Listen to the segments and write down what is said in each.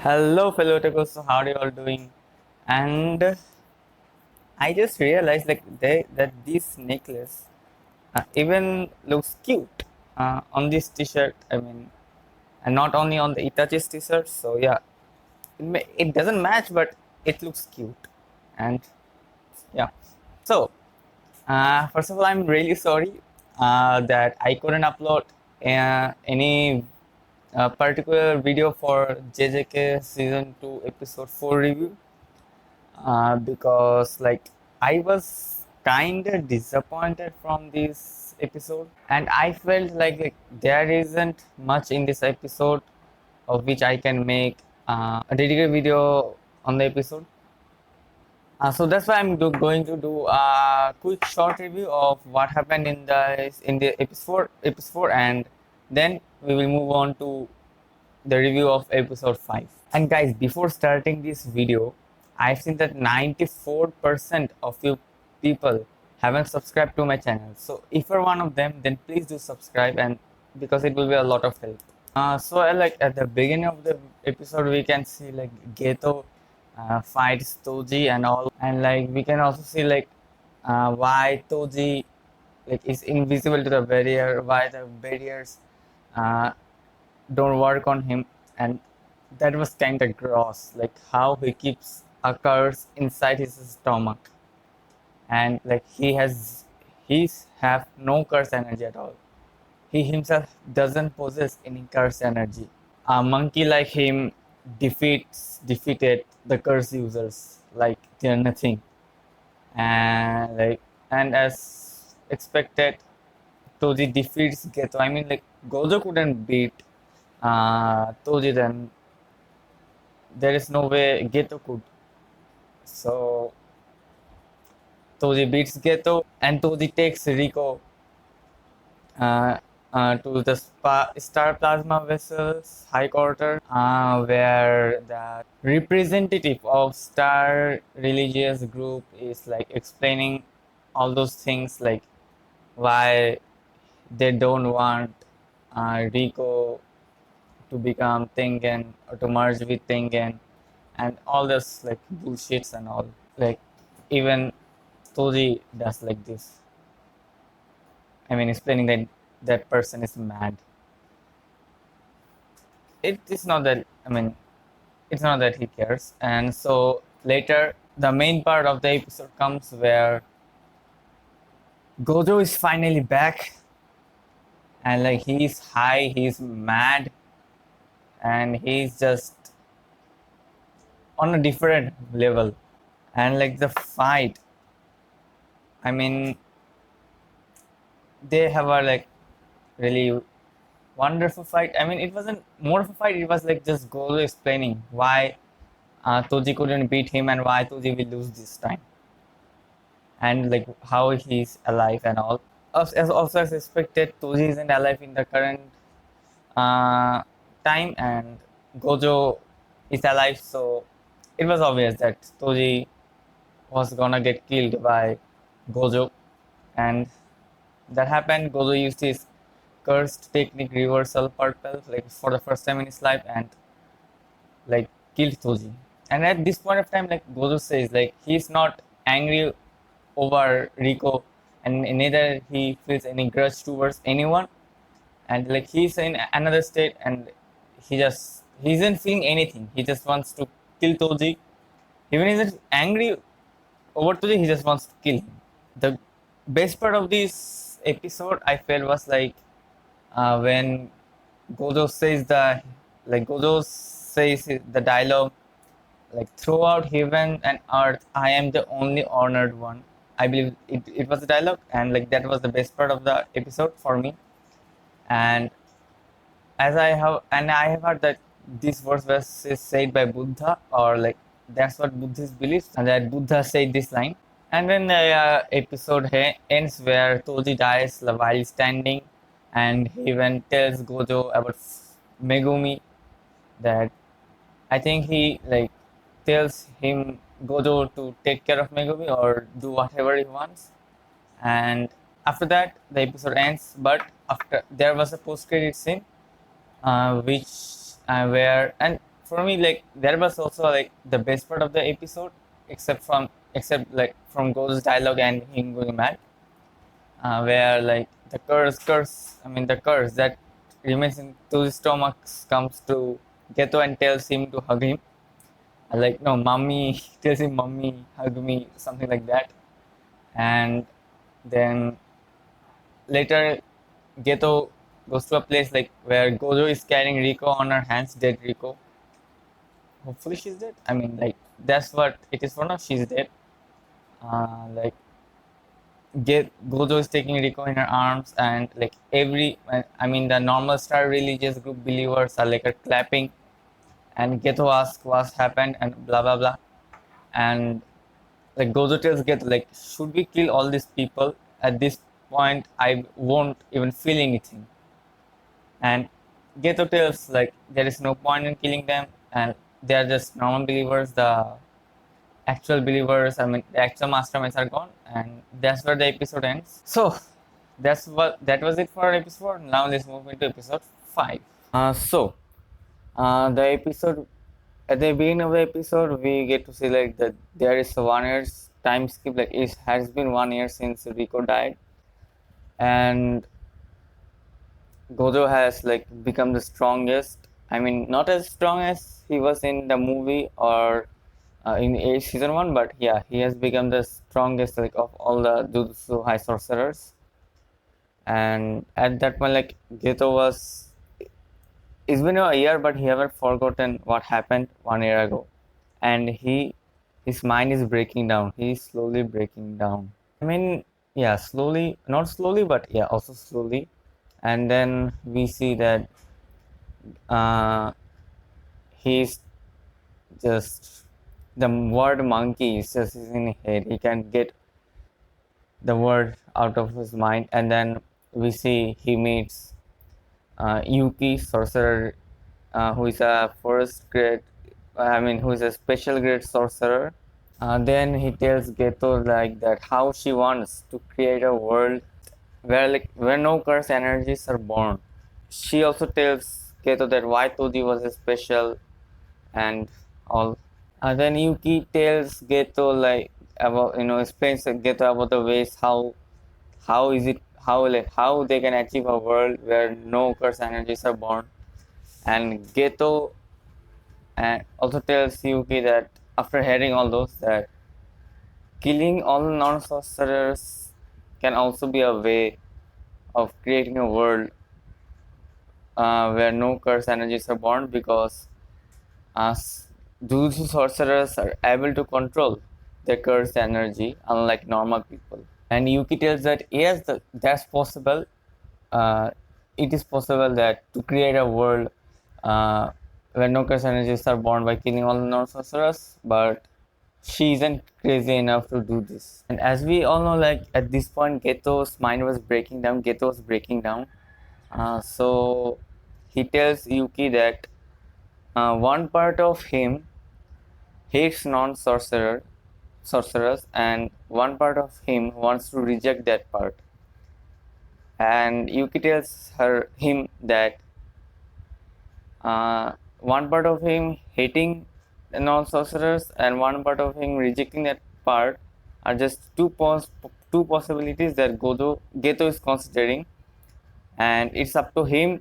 Hello, fellow otakus. So how are you all doing? And I just realized that this necklace even looks cute on this T-shirt. I mean, and not only on the Itachi's T-shirt. So yeah, it doesn't match, but it looks cute. And yeah, so first of all, I'm really sorry that I couldn't upload any particular video for JJK season 2 episode 4 review because I was kind of disappointed from this episode, and I felt like there isn't much in this episode of which I can make a dedicated video on the episode. So that's why I'm going to do a quick short review of what happened in the episode 4, and then we will move on to the review of episode 5. And guys, before starting this video, I've seen that 94% of you people haven't subscribed to my channel. So if you're one of them, then please do subscribe, and because it will be a lot of help. Like at the beginning of the episode, we can see like Geto fights Toji and all, and like we can also see why Toji is invisible to the barrier, why the barriers uh, don't work on him, and that was kind of gross, like how he keeps a curse inside his stomach, and like he's have no curse energy at all. He himself doesn't possess any curse energy. A monkey like him defeated the curse users like they're nothing, and as expected, Toji defeats Geto. I mean, like Gojo couldn't beat Toji, then there is no way Geto could. So Toji beats Geto, and Toji takes Rico uh, to the Star Plasma Vessel's high quarter, where the representative of Star religious group is like explaining all those things, like why they don't want Rico to become Tengen or to merge with Tengen, and all this like bullshits and all. Like even Toji does like this. I mean, explaining that that person is mad. It is not that. I mean, it's not that he cares. And so later, the main part of the episode comes where Gojo is finally back, and like he's high, he's mad, and he's just on a different level. And like the fight, I mean, they have a like really wonderful fight. I mean, it wasn't more of a fight, it was like just Gojo explaining why Toji couldn't beat him and why Toji will lose this time, and like how he's alive and all. As expected, Toji isn't alive in the current uh, time, and Gojo is alive, so it was obvious that Toji was gonna get killed by Gojo, and that happened. Gojo used his cursed technique reversal purple like for the first time in his life, and like killed Toji. And at this point of time, like Gojo says, like he's not angry over Rico, and neither he feels any grudge towards anyone, and like he's in another state, and he isn't feeling anything. He just wants to kill Toji. Even if he's angry over Toji, he just wants to kill him. The best part of this episode I felt was like when Gojo says the dialogue like throughout heaven and earth I am the only honored one. I believe it was a dialogue, and like that was the best part of the episode for me. And I have heard that this verse was said by Buddha, or like that's what Buddhist believes, and that Buddha said this line. And then the episode ends where Toji dies while standing, and he even tells Gojo about Megumi, that I think he like tells him Gojo to take care of Megumi or do whatever he wants. And after that, the episode ends. But after there was a post-credit scene, which where and for me, like there was also like the best part of the episode, except like from Gold's dialogue and him going mad, where like the curse that remains into his stomach comes to Geto and tells him to hug him. Like no, mommy tells him, "Mommy, hug me," something like that, and then later Geto goes to a place like where Gojo is carrying Rico on her hands, dead Rico. Hopefully she's dead. I mean, like that's what it is for now. She's dead. Like get Gojo is taking Rico in her arms, and like I mean, the normal Star religious group believers are like clapping, and Geto asks what's happened and blah blah blah, and like Gojo tells Geto like, should we kill all these people? At this point, I won't even feel anything, and Geto tells like there is no point in killing them, and they are just normal believers. The actual believers, I mean, the actual masterminds are gone, and that's where the episode ends. So that was it for episode. Now let's move into episode 5. The episode at the beginning of the episode, we get to see like that there is a 1 year's time skip. Like it has been 1 year since Rico died, and Gojo has like become the strongest. I mean, not as strong as he was in the movie or in season 1, but yeah, he has become the strongest like of all the Jujutsu high sorcerers. And at that point, like Geto was, it's been a year, but he haven't forgotten what happened 1 year ago, and his mind is breaking down. He's slowly breaking down. I mean, yeah, slowly, not slowly, but yeah, also slowly. And then we see that uh, he's just the word monkey is just in his head. He can get the word out of his mind, and then we see he meets Yuki, sorcerer, who is a first grade. I mean, who is a special grade sorcerer. Then he tells Geto like that how she wants to create a world where no curse energies are born. She also tells Geto that why Toji was special and all. Then Yuki tells Geto like about explains to Geto about the ways how is it how they can achieve a world where no curse energies are born, and Geto also tells Yuki that after hearing all those that killing all non-sorcerers can also be a way of creating a world where no curse energies are born, because as Jujutsu sorcerers are able to control their cursed energy, unlike normal people. And Yuki tells that yes, that's possible. Uh, it is possible that to create a world uh, where no cursed energies are born by killing all the non-sorcerers, but she isn't crazy enough to do this. And as we all know, like at this point, Geto's mind was breaking down. Geto was breaking down. So he tells Yuki that one part of him hates sorcerers, and one part of him wants to reject that part. And Yuki tells him that one part of him hating non-sorcerers and one part of him rejecting that part are just two possibilities that Geto is considering, and it's up to him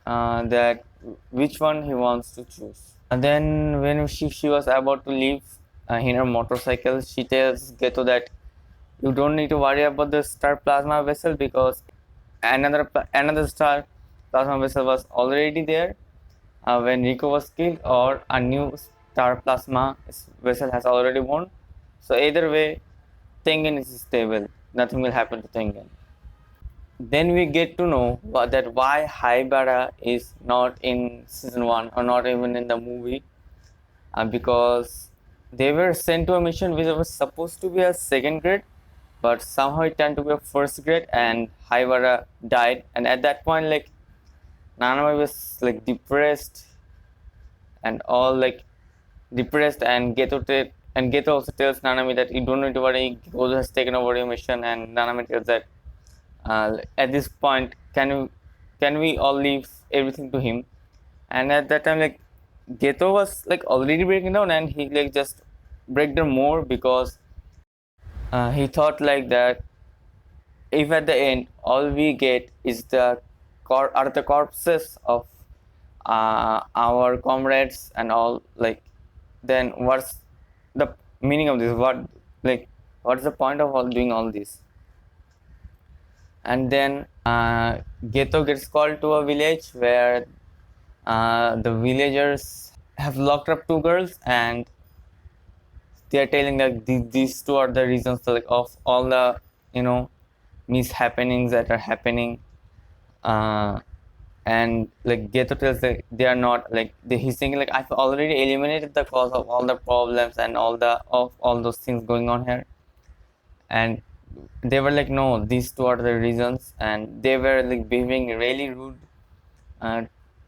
that which one he wants to choose. And then when she was about to leave in her motorcycle, she tells Geto that you don't need to worry about the star plasma vessel because another star plasma vessel was already there when Rico was killed, or a new star plasma vessel has already won. So either way, Tengen is stable. Nothing will happen to Tengen. Then we get to know that why Haibara is not in season 1 or not even in the movie, because they were sent to a mission which was supposed to be a second grade, but somehow it turned to be a first grade, and Haibara died. And at that point, like Nanami was like depressed and all, like depressed, and Geto also tells Nanami that you don't need to worry, Gojo has taken over your mission, and Nanami tells that at this point can we all leave everything to him. And at that time, like Geto was like already breaking down, and he like just break down more because he thought like that if at the end all we get is are the corpses of our comrades and all, like, then what's the meaning of this? What's the point of all doing all this? And then Geto gets called to a village where the villagers have locked up two girls, and they are telling that these two are the reasons, like, of all the mishappenings that are happening. uh, and like Geto tells that they are not like he's thinking like I've already eliminated the cause of all the problems and all those things going on here. And they were like, no, these two are the reasons, and they were like behaving really rude. uh,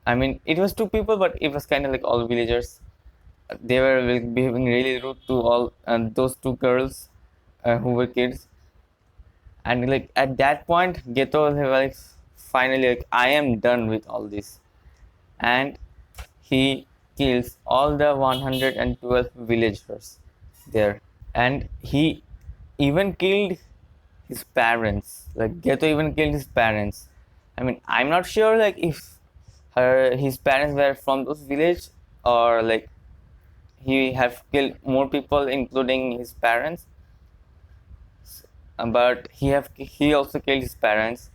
I mean, it was two people, but it was kind of like all villagers. They were like behaving really rude to all those two girls who were kids. And like at that point Geto was like, finally, like, I am done with all this. And he kills all the 112 villagers there. And he even killed his parents. Like Geto even killed his parents. I mean, I'm not sure like if his parents were from those village, or like he have killed more people including his parents. But he also killed his parents.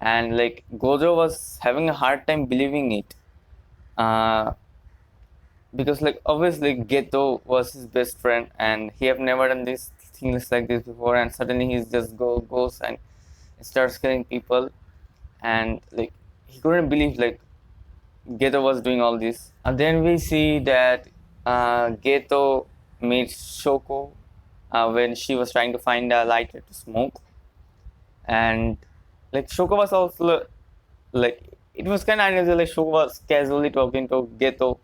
And like Gojo was having a hard time believing it. Uh, because like obviously Geto was his best friend, and he have never done these things like this before, and suddenly he's just goes and starts killing people. And like he couldn't believe like Geto was doing all this. And then we see that Geto meets Shoko when she was trying to find a lighter to smoke. And like Shoko was also like, it was kind of unusual. Like Shoko was casually talking to Geto,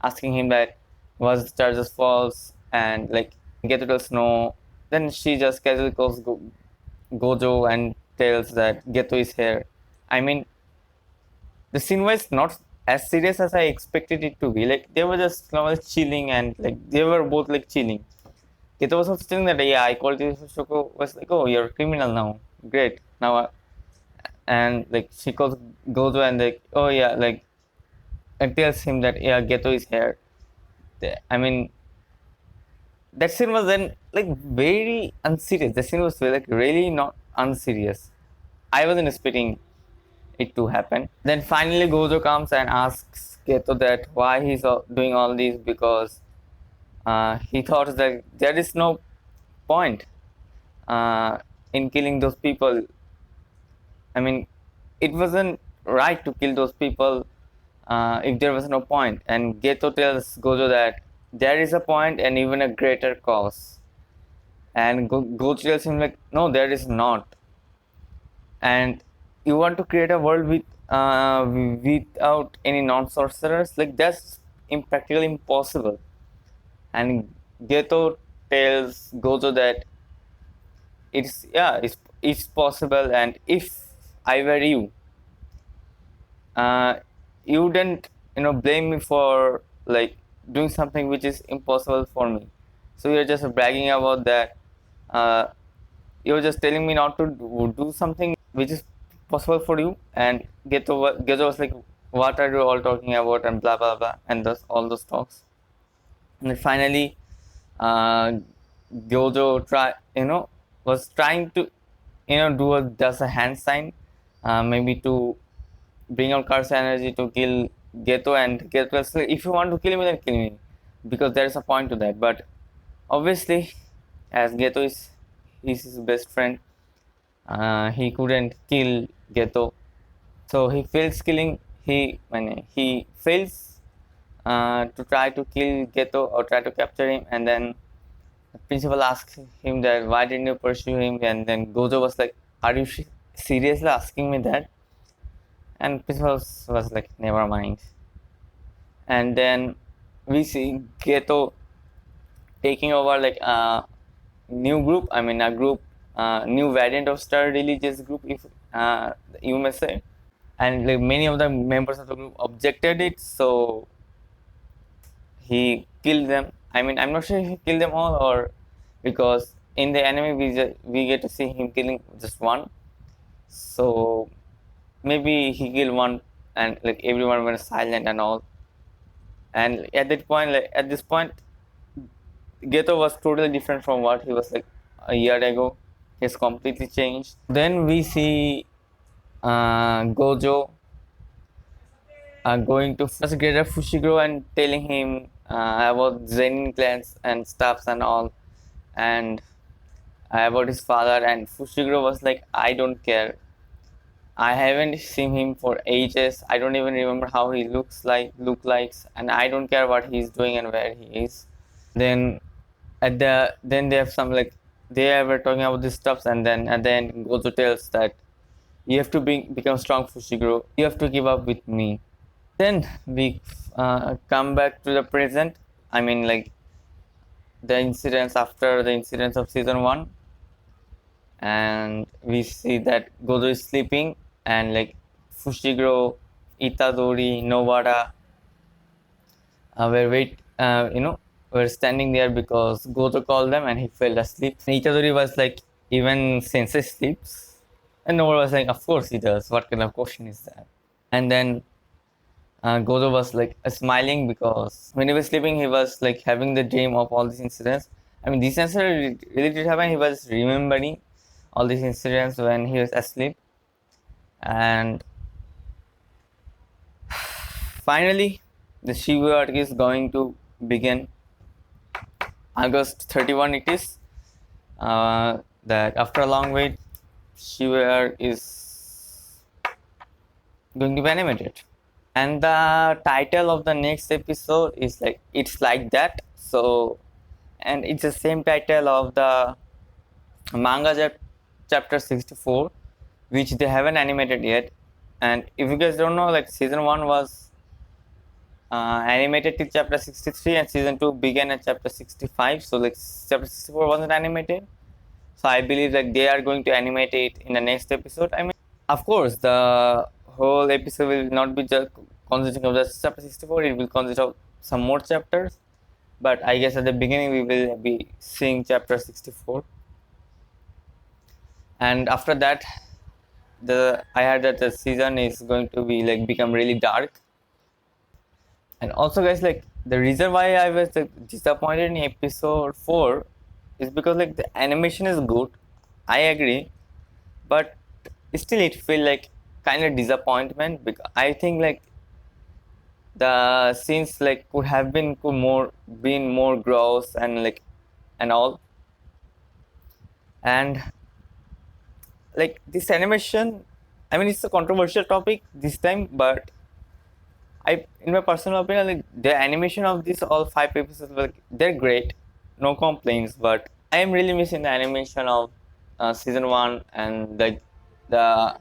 asking him that was the charges false, and like Geto tells no. Then she just casually calls Gojo and tells that Geto is here. I mean, the scene was not as serious as I expected it to be. Like they were just chilling, and like they were both like chilling. Geto was also telling that, yeah, I called you. Shoko was like, oh, you're a criminal now. Great. Now and like she calls Gojo and like, oh yeah, like, and tells him that, yeah, Geto is here. I mean, that scene was then like very unserious. The scene was like really not unserious. I wasn't expecting it to happen. Then finally Gojo comes and asks Geto that why he's doing all this, because he thought that there is no point in killing those people. I mean, it wasn't right to kill those people if there was no point. And Geto tells Gojo that there is a point and even a greater cause. And Gojo tells him like, no, there is not. And you want to create a world without any non-sorcerers? Like that's practically impossible. And Geto tells Gojo that it's possible, and if I were you, you wouldn't blame me for like doing something which is impossible for me. So you're just bragging about that. uh, you're just telling me not to do something which is possible for you. And Geto was like, what are you all talking about, and blah blah blah, and all those talks. And then finally uh, Gojo was trying to does a hand sign, maybe to bring out Kar's energy to kill Geto. And Geto was like, if you want to kill me, then kill me, because there is a point to that. But obviously, as Geto is his best friend, he couldn't kill Geto, so he fails killing. He fails to try to kill Geto or try to capture him. And then the principal asks him that why didn't you pursue him? And then Gojo was like, are you seriously asking me that? And principal was like, never mind. And then we see Geto taking over like a new group. I mean, a group, new variant of Star Religious group, if you may say. And like many of the members of the group objected it. So he killed them. I mean, I'm not sure if he killed them all, or because in the anime we get to see him killing just one. So maybe he killed one, and like everyone went silent and all. And at that point, like at this point, Geto was totally different from what he was like a year ago. He's completely changed. Then we see Gojo going to first grader Fushiguro and telling him about Zenin clans and stuffs and all, and about his father. And Fushiguro was like, I don't care. I haven't seen him for ages. I don't even remember how he look likes, and I don't care what he's doing and where he is. Then then they have some like they were talking about these stuffs, and then at the end Gojo tells that you have to become strong, Fushiguro. You have to give up with me. Then we come back to the present. I mean, like the incidents after the incidents of season one, and we see that Gojo is sleeping, and like Fushiguro, Itadori, Nobara were standing there because Gojo called them and he fell asleep. And Itadori was like, even Sensei sleeps, and Nobara was like, of course he does. What kind of question is that? And then Gojo was like smiling because when he was sleeping, he was like having the dream of all these incidents. I mean, these incidents really did happen. He was remembering all these incidents when he was asleep. And finally, the Shibu arc is going to begin. August 31 it is. That after a long wait, Shibu arc is going to be animated. And the title of the next episode is like It's Like That. So, and it's the same title of the manga chapter 64, which they haven't animated yet. And if you guys don't know, like season 1 was animated till chapter 63, and season 2 began at chapter 65. So like chapter 64 wasn't animated. So I believe that they are going to animate it in the next episode. I mean, of course, the whole episode will not be just consisting of just chapter 64. It will consist of some more chapters. But I guess at the beginning we will be seeing chapter 64. And after that, I heard that the season is going to be like become really dark. And also, guys, like the reason why I was like, disappointed in episode 4 is because like the animation is good. I agree, but still it feel like kind of disappointment because I think like the scenes like could have been more gross and like and all. And like this animation, I mean, it's a controversial topic this time, but in my personal opinion, like the animation of these all 5 episodes, like they're great, no complaints. But I am really missing the animation of season 1 and the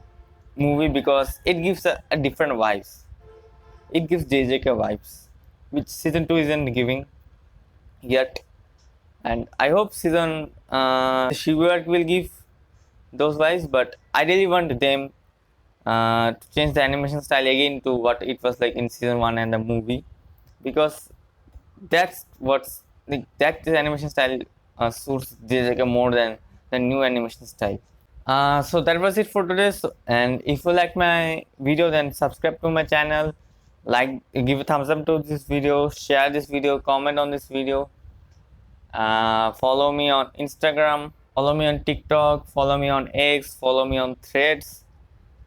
movie because it gives a different vibes. It gives JJK vibes, which season 2 isn't giving yet. And I hope season Shibu arc will give those vibes, but I really want them to change the animation style again to what it was like in season 1 and the movie, because that's what's like that this animation style suits JJK more than the new animation style. So that was it for today. And if you like my video, then subscribe to my channel, like, give a thumbs up to this video, share this video, comment on this video. Follow me on Instagram, follow me on TikTok, follow me on X, follow me on Threads,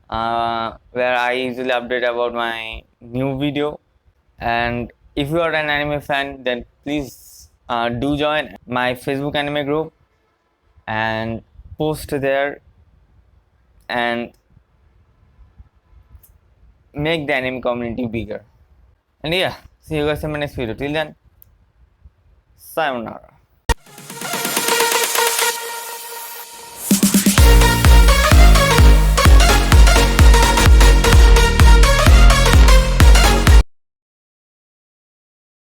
where I usually update about my new video. And if you are an anime fan, then please do join my Facebook anime group and post there and make the anime community bigger. And yeah, see you guys in my next video. Till then, sayonara.